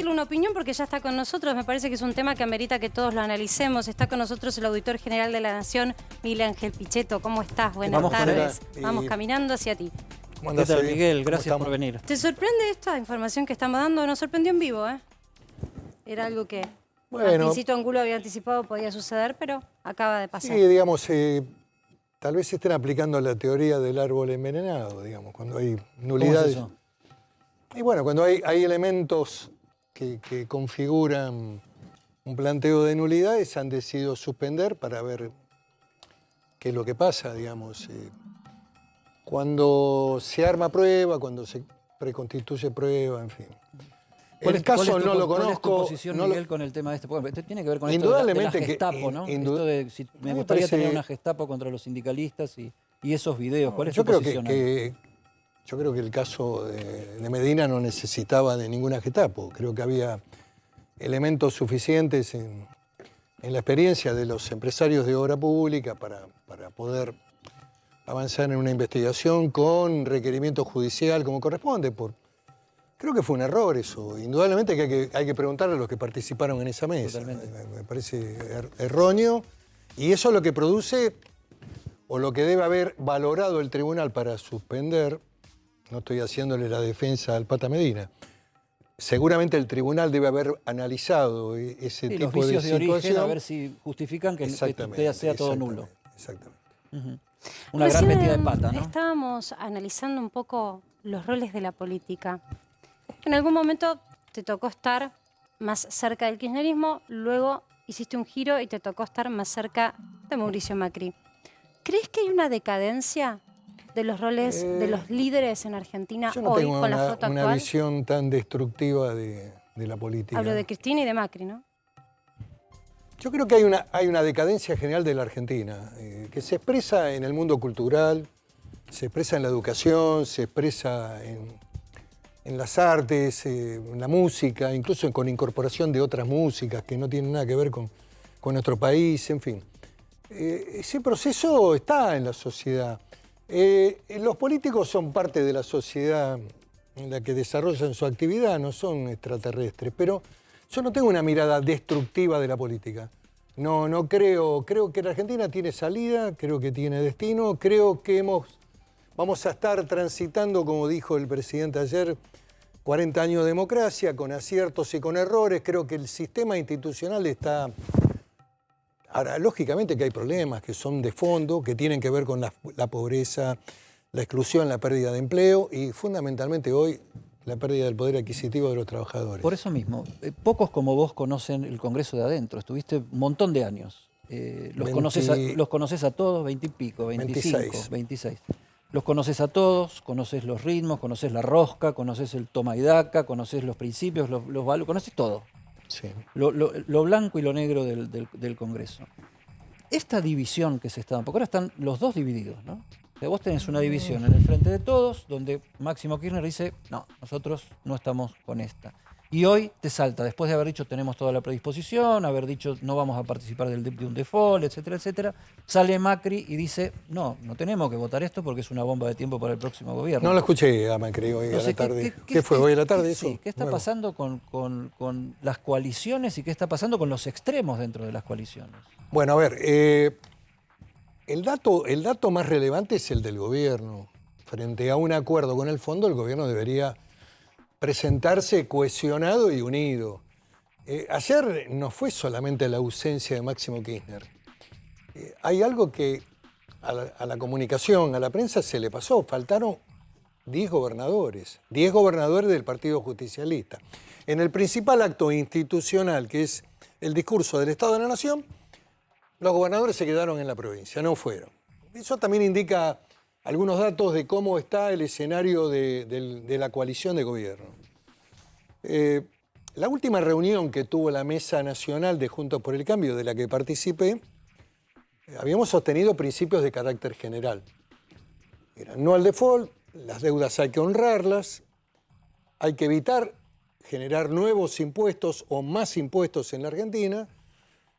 pedirle una opinión porque ya está con nosotros. Me parece que es un tema que amerita que todos lo analicemos. Está con nosotros el auditor general de la Nación, Miguel Ángel Pichetto. ¿Cómo estás? Buenas tardes. Vamos caminando hacia ti. ¿Qué tal, Miguel? Gracias por venir. ¿Te sorprende esta información que estamos dando? Nos sorprendió en vivo, ¿eh? Era algo que Martincito Angulo había anticipado podía suceder, pero acaba de pasar. Sí, digamos, tal vez estén aplicando la teoría del árbol envenenado, digamos, cuando hay nulidades. ¿Cómo es eso? Y bueno, cuando hay elementos que configuran un planteo de nulidades, han decidido suspender para ver qué es lo que pasa, digamos. Cuando se arma prueba, cuando se preconstituye prueba, en fin. El caso no lo conozco. ¿Cuál es tu posición, Miguel, con el tema de este? Porque tiene que ver con esto de la Gestapo, ¿no? Esto de, me gustaría tener una Gestapo contra los sindicalistas y esos videos. ¿Cuál es tu posición? Yo creo que el caso de Medina no necesitaba de ninguna Gestapo. Creo que había elementos suficientes en la experiencia de los empresarios de obra pública para poder avanzar en una investigación con requerimiento judicial como corresponde. Creo que fue un error eso. Indudablemente que hay que preguntarle a los que participaron en esa mesa. Totalmente. Me parece erróneo. Y eso es lo que produce, o lo que debe haber valorado el tribunal para suspender. No estoy haciéndole la defensa al Pata Medina. Seguramente el tribunal debe haber analizado ese tipo los vicios de de situación. origen, a ver si justifican que sea todo nulo. Exactamente. Una gran metida de pata, ¿no? Estábamos analizando un poco los roles de la política. En algún momento te tocó estar más cerca del kirchnerismo, luego hiciste un giro y te tocó estar más cerca de Mauricio Macri. ¿Crees que hay una decadencia de los roles de los líderes en Argentina hoy con la foto actual? Una visión tan destructiva de la política. Hablo de Cristina y de Macri, ¿no? Yo creo que hay una decadencia general de la Argentina, que se expresa en el mundo cultural, se expresa en la educación, se expresa en las artes, en la música, incluso con incorporación de otras músicas que no tienen nada que ver con nuestro país, en fin. Ese proceso está en la sociedad. Los políticos son parte de la sociedad en la que desarrollan su actividad, no son extraterrestres, pero yo no tengo una mirada destructiva de la política. No creo que la Argentina tiene salida, creo que tiene destino, creo que vamos a estar transitando, como dijo el presidente ayer, 40 años de democracia, con aciertos y con errores. Creo que el sistema institucional está... Ahora, lógicamente que hay problemas que son de fondo, que tienen que ver con la pobreza, la exclusión, la pérdida de empleo y fundamentalmente hoy la pérdida del poder adquisitivo de los trabajadores. Por eso mismo, pocos como vos conocen el Congreso de adentro. Estuviste un montón de años. Los conoces a todos, 20 y pico, 25, 26. Los conoces a todos, conoces los ritmos, conoces la rosca, conoces el toma y daca, conoces los principios, los valores, conoces todo. Sí. Lo blanco y lo negro del Congreso. Esta división que se está dando, porque ahora están los dos divididos, ¿no? O sea, vos tenés una división en el Frente de Todos, donde Máximo Kirchner dice, no, nosotros no estamos con esta. Y hoy te salta, después de haber dicho tenemos toda la predisposición, haber dicho no vamos a participar de un default, etcétera, etcétera, sale Macri y dice, no tenemos que votar esto porque es una bomba de tiempo para el próximo gobierno. No lo escuché a Macri hoy a la tarde. ¿Qué fue hoy a la tarde eso? Sí, ¿qué está pasando con las coaliciones y qué está pasando con los extremos dentro de las coaliciones? Bueno, a ver, el dato más relevante es el del gobierno. Frente a un acuerdo con el fondo, el gobierno debería presentarse cohesionado y unido. Ayer no fue solamente la ausencia de Máximo Kirchner. Hay algo que a la comunicación, a la prensa se le pasó. Faltaron 10 gobernadores del Partido Justicialista. En el principal acto institucional, que es el discurso del Estado de la Nación, los gobernadores se quedaron en la provincia, no fueron. Eso también indica algunos datos de cómo está el escenario de la coalición de gobierno. La última reunión que tuvo la Mesa Nacional de Juntos por el Cambio, de la que participé, habíamos sostenido principios de carácter general. Eran no al default, las deudas hay que honrarlas, hay que evitar generar nuevos impuestos o más impuestos en la Argentina,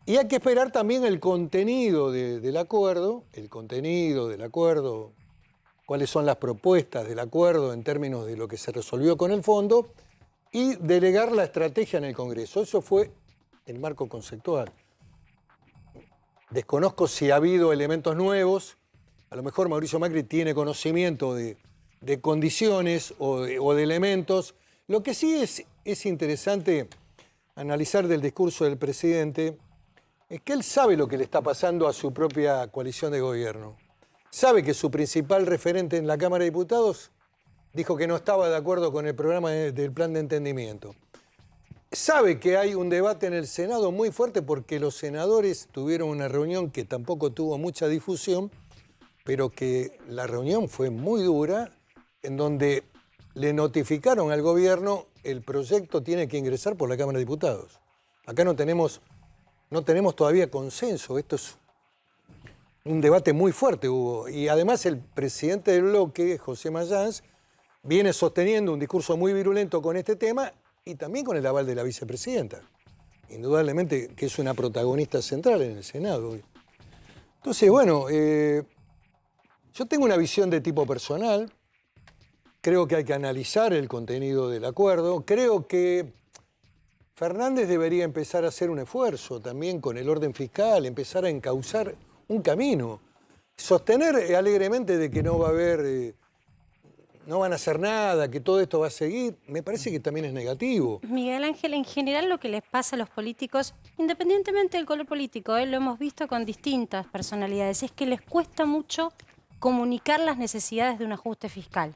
y hay que esperar también el contenido del acuerdo, cuáles son las propuestas del acuerdo en términos de lo que se resolvió con el fondo, y delegar la estrategia en el Congreso. Eso fue el marco conceptual. Desconozco si ha habido elementos nuevos. A lo mejor Mauricio Macri tiene conocimiento de condiciones o de elementos. Lo que sí es interesante analizar del discurso del presidente es que él sabe lo que le está pasando a su propia coalición de gobierno. Sabe que su principal referente en la Cámara de Diputados dijo que no estaba de acuerdo con el programa del plan de entendimiento. Sabe que hay un debate en el Senado muy fuerte porque los senadores tuvieron una reunión que tampoco tuvo mucha difusión, pero que la reunión fue muy dura, en donde le notificaron al gobierno el proyecto tiene que ingresar por la Cámara de Diputados. Acá no tenemos todavía consenso, esto es un debate muy fuerte hubo. Y además el presidente del bloque, José Mayans, viene sosteniendo un discurso muy virulento con este tema y también con el aval de la vicepresidenta. Indudablemente que es una protagonista central en el Senado. Entonces, bueno, yo tengo una visión de tipo personal. Creo que hay que analizar el contenido del acuerdo. Creo que Fernández debería empezar a hacer un esfuerzo también con el orden fiscal, empezar a encauzar un camino. Sostener alegremente de que no va a haber, no van a hacer nada, que todo esto va a seguir, me parece que también es negativo. Miguel Ángel, en general lo que les pasa a los políticos, independientemente del color político, lo hemos visto con distintas personalidades, es que les cuesta mucho comunicar las necesidades de un ajuste fiscal.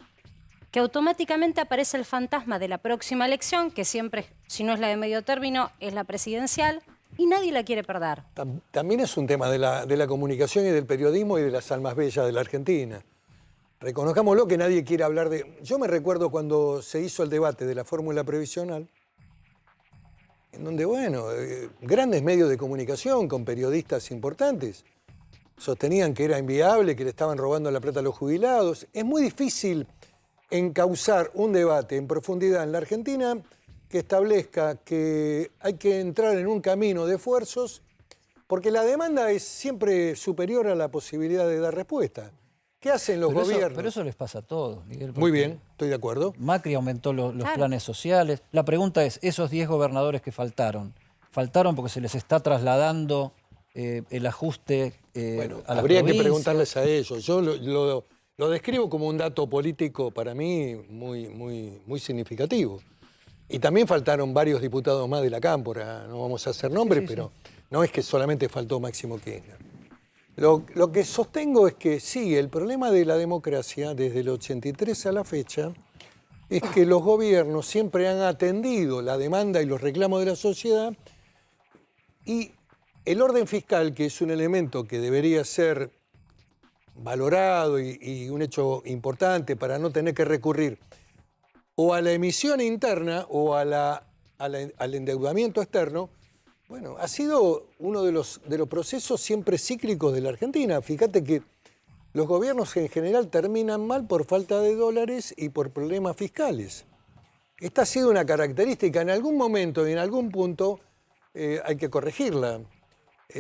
Que automáticamente aparece el fantasma de la próxima elección, que siempre, si no es la de medio término, es la presidencial, y nadie la quiere perder. También es un tema de la comunicación y del periodismo y de las almas bellas de la Argentina. Reconozcámoslo que nadie quiere hablar de... Yo me recuerdo cuando se hizo el debate de la fórmula previsional, en donde, bueno, grandes medios de comunicación con periodistas importantes sostenían que era inviable, que le estaban robando la plata a los jubilados. Es muy difícil encauzar un debate en profundidad en la Argentina que establezca que hay que entrar en un camino de esfuerzos porque la demanda es siempre superior a la posibilidad de dar respuesta. ¿Qué hacen los gobiernos? Pero eso les pasa a todos, Miguel. Muy bien, estoy de acuerdo. Macri aumentó los Claro. planes sociales. La pregunta es, esos 10 gobernadores que faltaron porque se les está trasladando el ajuste Bueno, a la habría que provincia? preguntarles a ellos. Yo lo describo como un dato político para mí muy significativo. Y también faltaron varios diputados más de la Cámpora, no vamos a hacer nombres, pero no es que solamente faltó Máximo Kirchner. Lo que sostengo es que sí, el problema de la democracia desde el 83 a la fecha es que los gobiernos siempre han atendido la demanda y los reclamos de la sociedad y el orden fiscal, que es un elemento que debería ser valorado y un hecho importante para no tener que recurrir o a la emisión interna o al endeudamiento externo, bueno, ha sido uno de los procesos siempre cíclicos de la Argentina. Fíjate que los gobiernos en general terminan mal por falta de dólares y por problemas fiscales. Esta ha sido una característica. En algún momento y en algún punto hay que corregirla.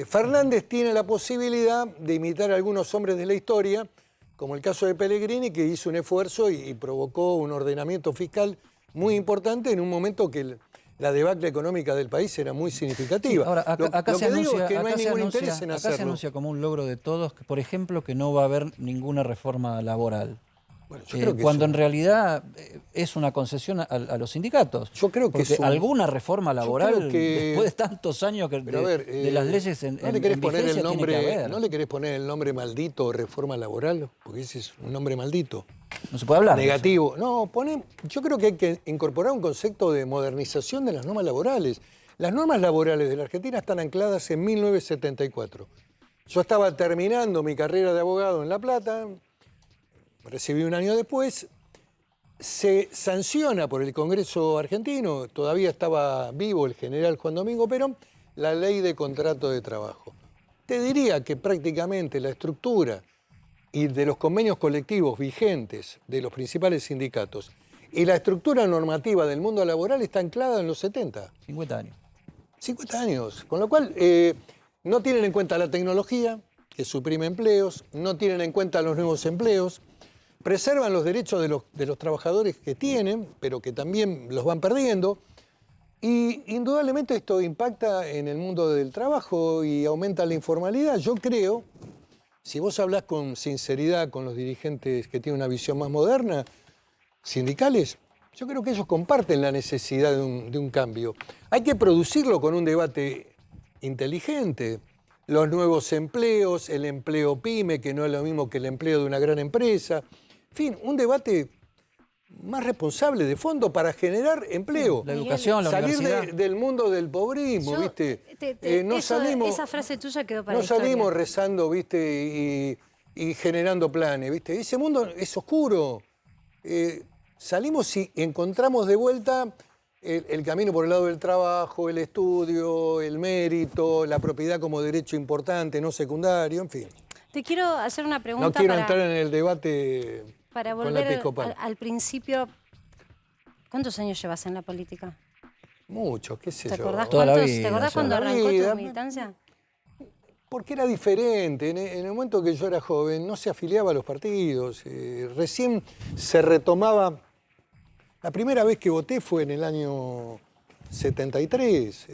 Fernández tiene la posibilidad de imitar a algunos hombres de la historia, como el caso de Pellegrini, que hizo un esfuerzo y provocó un ordenamiento fiscal muy importante en un momento que la debacle económica del país era muy significativa. Sí, ahora, acá se anuncia como un logro de todos, por ejemplo, que no va a haber ninguna reforma laboral. Bueno, yo creo que cuando en realidad es una concesión a los sindicatos. Yo creo que porque alguna reforma laboral, después de tantos años de las leyes en ¿no le querés poner vigencia, el nombre, tiene que haber. ¿no le querés poner el nombre maldito reforma laboral? Porque ese es un nombre maldito. No se puede hablar. Negativo. No, yo creo que hay que incorporar un concepto de modernización de las normas laborales. Las normas laborales de la Argentina están ancladas en 1974. Yo estaba terminando mi carrera de abogado en La Plata, recibí un año después, se sanciona por el Congreso argentino, todavía estaba vivo el general Juan Domingo Perón, la ley de contrato de trabajo. Te diría que prácticamente la estructura y de los convenios colectivos vigentes de los principales sindicatos y la estructura normativa del mundo laboral está anclada en los 70. 50 años. 50 años, con lo cual no tienen en cuenta la tecnología, que suprime empleos, no tienen en cuenta los nuevos empleos. preservan los derechos de los trabajadores que tienen, pero que también los van perdiendo. Y indudablemente esto impacta en el mundo del trabajo y aumenta la informalidad. Yo creo, si vos hablás con sinceridad con los dirigentes que tienen una visión más moderna, sindicales, yo creo que ellos comparten la necesidad de un cambio. Hay que producirlo con un debate inteligente. Los nuevos empleos, el empleo pyme, que no es lo mismo que el empleo de una gran empresa. En fin, un debate más responsable de fondo para generar empleo. La educación, la salir universidad. del mundo del pobrismo, ¿viste? Esa frase tuya quedó para no la historia. salimos rezando, ¿viste? Y generando planes, ¿viste? Ese mundo es oscuro. Salimos y encontramos de vuelta el camino por el lado del trabajo, el estudio, el mérito, la propiedad como derecho importante, no secundario, en fin. Te quiero hacer una pregunta No quiero entrar en el debate para con la volver episcopal. al principio. ¿Cuántos años llevas en la política? Muchos, qué sé ¿Te yo. acordás, Toda la ¿te vida, acordás ya. cuando Toda la arrancó vida. tu militancia? Porque era diferente. En el momento que yo era joven no se afiliaba a los partidos. Recién se retomaba. La primera vez que voté fue en el año 73.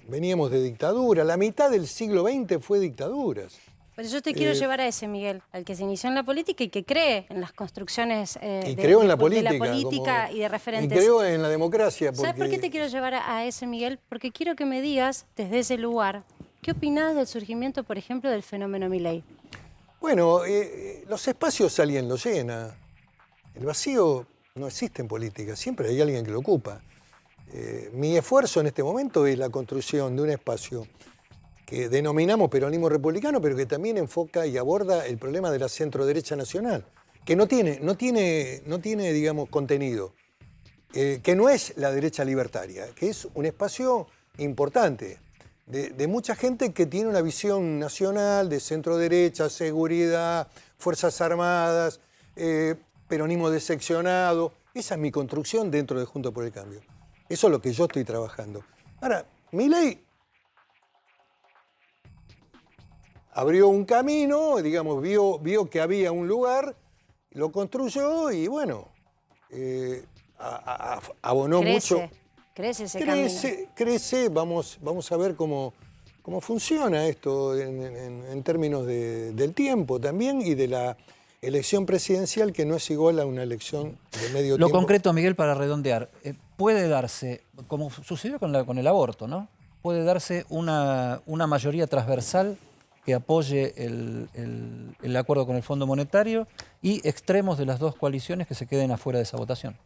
Veníamos de dictadura. La mitad del siglo XX fue dictaduras. Pero yo te quiero llevar a ese Miguel, al que se inició en la política y que cree en las construcciones Creo en la de política. la política como- y de referentes. Y creo en la democracia. ¿Sabes por qué porque- te quiero llevar a ese Miguel? Porque quiero que me digas, desde ese lugar, ¿qué opinás del surgimiento, por ejemplo, del fenómeno Milei? Bueno, los espacios alguien los llena. El vacío no existe en política, siempre hay alguien que lo ocupa. Mi esfuerzo en este momento es la construcción de un espacio que denominamos peronismo republicano, pero que también enfoca y aborda el problema de la centroderecha nacional, que no tiene, digamos, contenido, que no es la derecha libertaria, que es un espacio importante de mucha gente que tiene una visión nacional de centroderecha, seguridad, Fuerzas Armadas, peronismo desekcionado. Esa es mi construcción dentro de Juntos por el Cambio. Eso es lo que yo estoy trabajando. Ahora, Milei abrió un camino, digamos, vio que había un lugar, lo construyó y bueno, abonó mucho. Crece ese camino. Crece, vamos a ver cómo funciona esto en términos del tiempo también y de la elección presidencial, que no es igual a una elección de medio Lo tiempo. concreto, Miguel, para redondear, puede darse, como sucedió con el aborto, ¿no? Puede darse una mayoría transversal que apoye el acuerdo con el Fondo Monetario y extremos de las dos coaliciones que se queden afuera de esa votación.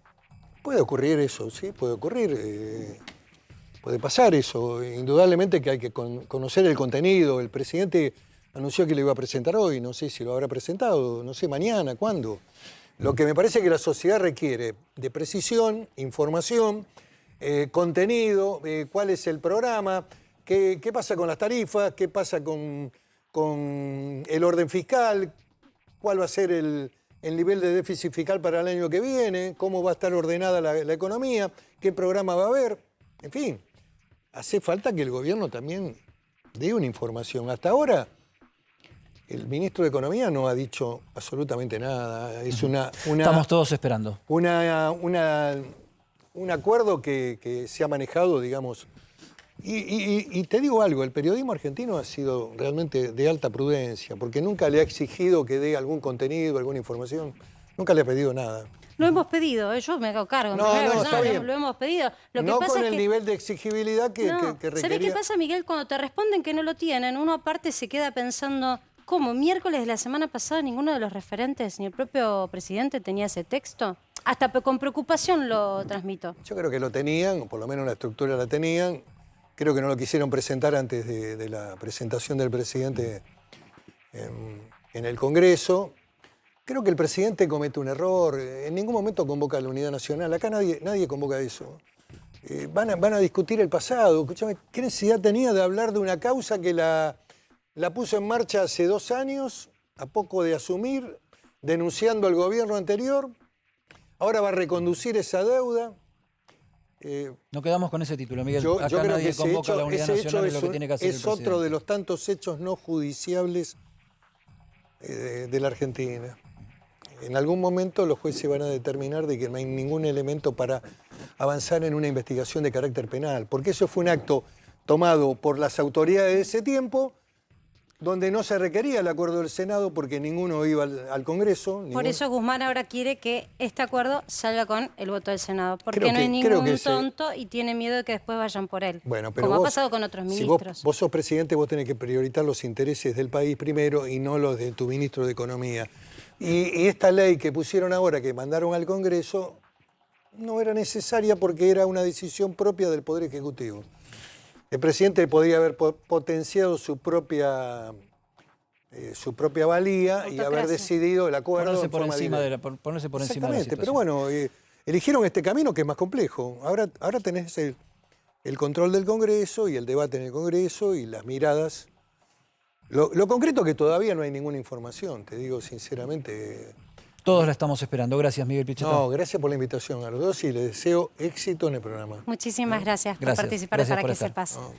Puede ocurrir eso, sí, puede ocurrir. Puede pasar eso. Indudablemente que hay que conocer el contenido. El presidente anunció que lo iba a presentar hoy, no sé si lo habrá presentado, no sé, mañana, ¿cuándo? Lo que me parece que la sociedad requiere de precisión, información, contenido, cuál es el programa, qué pasa con las tarifas, qué pasa con el orden fiscal, cuál va a ser el nivel de déficit fiscal para el año que viene, cómo va a estar ordenada la economía, qué programa va a haber. En fin, hace falta que el gobierno también dé una información. Hasta ahora, el ministro de Economía no ha dicho absolutamente nada. Es Estamos todos esperando. un acuerdo que se ha manejado, digamos. Y te digo algo, el periodismo argentino ha sido realmente de alta prudencia, porque nunca le ha exigido que dé algún contenido, alguna información. Nunca le ha pedido nada. Lo hemos pedido, yo me hago cargo. No, primera no, persona, está bien. Lo hemos pedido. Lo que No pasa con es el que, nivel de exigibilidad que requería. ¿sabés qué pasa, Miguel? Cuando te responden que no lo tienen, uno aparte se queda pensando, ¿cómo? ¿Miércoles de la semana pasada ninguno de los referentes, ni el propio presidente tenía ese texto? Hasta con preocupación lo transmito. Yo creo que lo tenían, o por lo menos la estructura la tenían. Creo que no lo quisieron presentar antes de la presentación del presidente en el Congreso. Creo que el presidente comete un error. En ningún momento convoca a la unidad nacional. Acá nadie convoca eso. Van a discutir el pasado. Escuchame, ¿qué necesidad tenía de hablar de una causa que la puso en marcha hace 2 años, a poco de asumir, denunciando al gobierno anterior? Ahora va a reconducir esa deuda. No quedamos con ese título, Miguel. Yo Acá creo que nadie ese convoca a la unidad hecho nacional, es lo que tiene que hacer el es otro presidente. de los tantos hechos no judiciables de la Argentina. en algún momento los jueces van a determinar de que no hay ningún elemento para avanzar en una investigación de carácter penal, porque eso fue un acto tomado por las autoridades de ese tiempo, donde no se requería el acuerdo del Senado porque ninguno iba al Congreso. Por eso Guzmán ahora quiere que este acuerdo salga con el voto del Senado, porque no hay creo ningún que tonto y tiene miedo de que después vayan por él, Bueno, pero como vos, ha pasado con otros si ministros. vos sos presidente, vos tenés que prioritar los intereses del país primero y no los de tu ministro de Economía. Y esta ley que pusieron ahora, que mandaron al Congreso, no era necesaria porque era una decisión propia del Poder Ejecutivo. El presidente podría haber potenciado su propia valía y haber Autocracia. decidido el acuerdo Ponerse en por forma encima directa. ponerse por encima de la Exactamente, situación. pero bueno, eligieron este camino que es más complejo. Ahora tenés el control del Congreso y el debate en el Congreso y las miradas. Lo concreto es que todavía no hay ninguna información, te digo sinceramente. Todos la estamos esperando. Gracias, Miguel Pichetto. No, gracias por la invitación a los dos y les deseo éxito en el programa. Muchísimas gracias por Gracias. participar Gracias para por que estar. sepas. No.